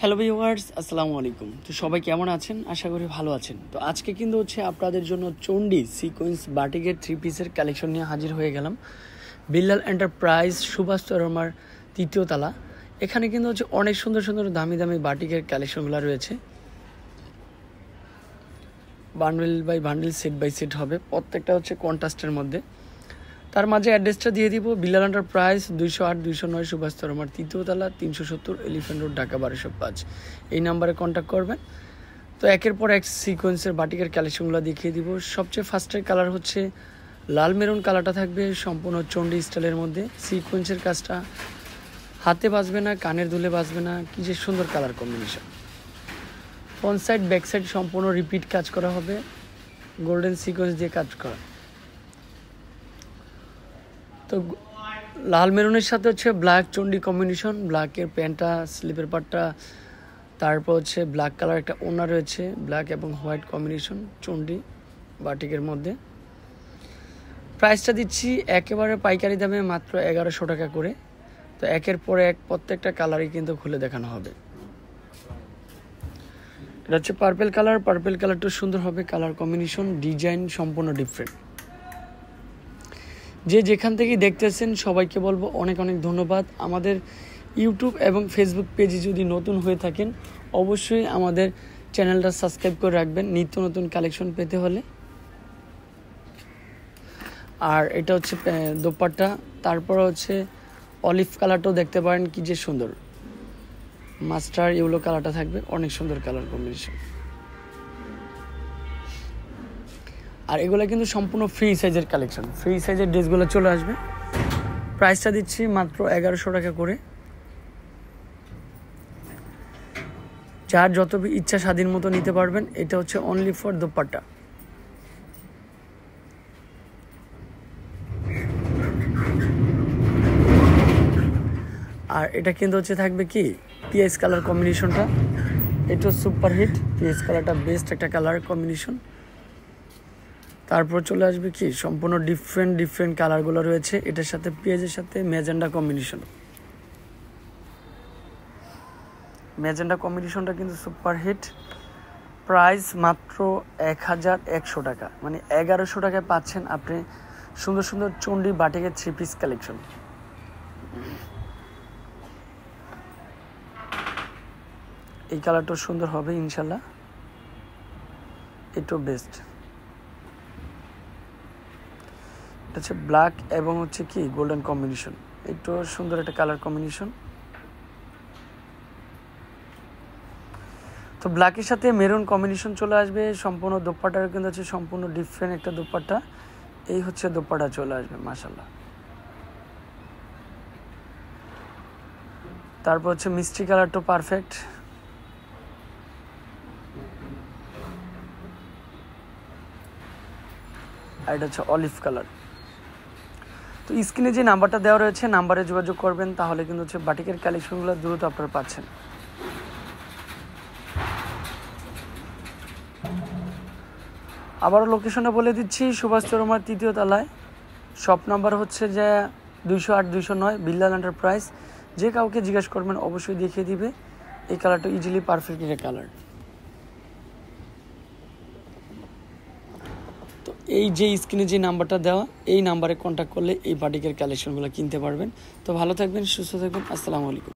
Hello viewers, আসসালামু আলাইকুম। তো সবাই কেমন আছেন? আশা করি ভালো আছেন। তো আজকে কিন্তু আপনাদের জন্য চণ্ডী সিকোয়েন্স বাটিকের 3 পিসের কালেকশন নিয়ে হাজির হয়ে গেলাম। বিল্লাল এন্টারপ্রাইজ সুভাষ চরমার 3য় তলা। এখানে কিন্তু অনেক সুন্দর সুন্দর দামি দামি বাটিকের কালেকশনগুলো রয়েছে। Bundle by bundle, set by set হবে, প্রত্যেকটা কন্ট্রাস্টের মধ্যে। তার মাঝে অ্যাড্রেসটা দিয়ে দিব, বিল্লাল এন্টারপ্রাইজ 208 209 সুভাষ চরমার 3য় তলা, 370 এলিফ্যান্ট রোড, ঢাকা 1205। এই নাম্বারে কন্ট্যাক্ট করবেন। তো একের পর এক সিকোয়েন্সের বাটিকের কালেকশনগুলো দেখিয়ে দিব। সবচেয়ে ফার্স্টের কালার হচ্ছে লাল মেরুন কালারটা থাকবে সম্পূর্ণ চণ্ডী স্টাইলের মধ্যে। সিকোয়েন্সের কাজটা হাতে বাজবে না, কানের দুলে বাজবে না, কি যে সুন্দর colour combination. Front side back side সম্পূর্ণ রিপিট কাজ করা হবে, গোল্ডেন সিকোয়েন্স দিয়ে কাজ করা। তো লাল মেরুনের সাথে ব্ল্যাক চণ্ডী কম্বিনেশন, ব্ল্যাকের প্যান্টটা, স্লিপের পাটটা, তারপর ব্ল্যাক কালার একটা ওড়না রয়েছে, ব্ল্যাক এবং হোয়াইট কম্বিনেশন চণ্ডী বাটিকের মধ্যে। প্রাইসটা দিচ্ছি একেবারে পাইকারি দামে মাত্র 1100 টাকা করে। তো একের পর এক প্রত্যেকটা কালারই কিন্তু খুলে দেখানো হবে। এটা পার্পেল কালার, পার্পেল কালারটা সুন্দর হবে, কালার কম্বিনেশন, ডিজাইন সম্পূর্ণ ডিফারেন্ট। যে যেখান থেকে দেখতেছেন সবাইকে বলবো অনেক অনেক ধন্যবাদ। আমাদের ইউটিউব এবং ফেসবুক পেজে যদি নতুন হয়ে থাকেন অবশ্যই আমাদের চ্যানেলটা সাবস্ক্রাইব করে রাখবেন নিত্য নতুন কালেকশন পেতে হলে। আর এটা দোপাট্টা, তারপর অলিভ কালারটাও দেখতে পারেন, কি যে সুন্দর মাস্টার ইয়েলো কালারটা থাকবে, অনেক সুন্দর কালার কম্বিনেশন। আর এগুলো কিন্তু সম্পূর্ণ ফ্রি সাইজের কালেকশন, ফ্রি সাইজের ড্রেসগুলো চলে আসবে। প্রাইসটা দিচ্ছি মাত্র 1100 টাকা করে। যার যত ইচ্ছা স্বাধীন মতো নিতে পারবেন। এটা অনলি ফর দোপাট্টা। আর এটা কিন্তু থাকবে কি পিএস কালার কম্বিনেশনটা, এটা সুপার হিট। পিএস কালারটা বেস্ট একটা কালার কম্বিনেশন। তারপর চলে আসবে কি সম্পূর্ণ ডিফারেন্ট কালারগুলো রয়েছে এটার সাথে, পেঁয়াজের সাথে ম্যাজেন্ডা কম্বিনেশন। ম্যাজেন্ডা কম্বিনেশনটা কিন্তু সুপার হিট। প্রাইস মাত্র 1100 টাকা, মানে 1100 টাকায় পাচ্ছেন আপনি সুন্দর সুন্দর চণ্ডী বাটিকের 3 পিস কালেকশন। এই কালারটা সুন্দর হবে ইনশাল্লাহ, এটাও বেস্ট। এটা ব্ল্যাক এবং কি গোল্ডেন কম্বিনেশন, একটু সুন্দর একটা কালার কম্বিনেশন। তো ব্ল্যাকের সাথে মেরুন কম্বিনেশন চলে আসবে। সম্পূর্ণ দোপাট্টার কিন্তু সম্পূর্ণ ডিফারেন্ট একটা দোপাট্টা। এই দোপাট্টা চলে আসবে মাশাআল্লাহ। তারপর মিষ্টি কালারটা পারফেক্ট। আর এটা অলিভ কালার। তো স্ক্রিনে যে নাম্বারটা দেওয়া রয়েছে নাম্বারে যোগাযোগ করবেন, তাহলে কিন্তু বাটিকের কালেকশনগুলো দ্রুত আপনারা পাচ্ছেন। আবারও লোকেশনটা বলে দিচ্ছি, সুভাষ চরমার 3য় তলায়। শপ নাম্বার যে 208 209 বিল্লাল এন্টারপ্রাইজ। যে কাউকে জিজ্ঞাসা করবেন অবশ্যই দেখিয়ে দিবে। এই কালারটা ইজিলি পারফেক্ট একটা কালার। তো এই যে স্ক্রিনে যে নাম্বারটা দেওয়া, এই নাম্বারে কন্ট্যাক্ট করলে এই বাটিকের কালেকশনগুলো কিনতে পারবেন। তো ভালো থাকবেন, সুস্থ থাকবেন, আসসালামু আলাইকুম।